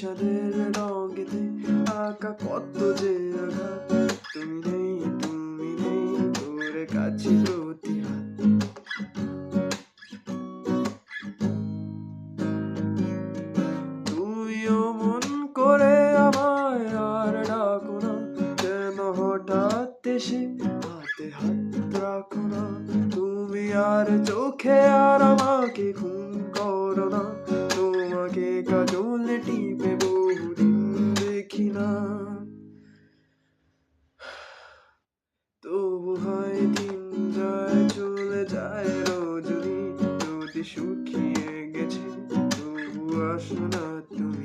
বিষাদের রঙেতে আঁকা কত যে আঘাত। তুমি নেই করে কাছে প্রতিহাত। তুমিও মন করে আমায় আর ডাকো না, কেন হঠাৎ এসে হাতে হাত রাখো না। তুমি আর চোখে আর আমাকে খুন করো না, তোমাকে কাজল টিপে বহুদিন দেখি না। তবু হয় দিন যায় চলে যায় রজনী, যদি শুকিয়ে গেছে তবু আসো না তুমি।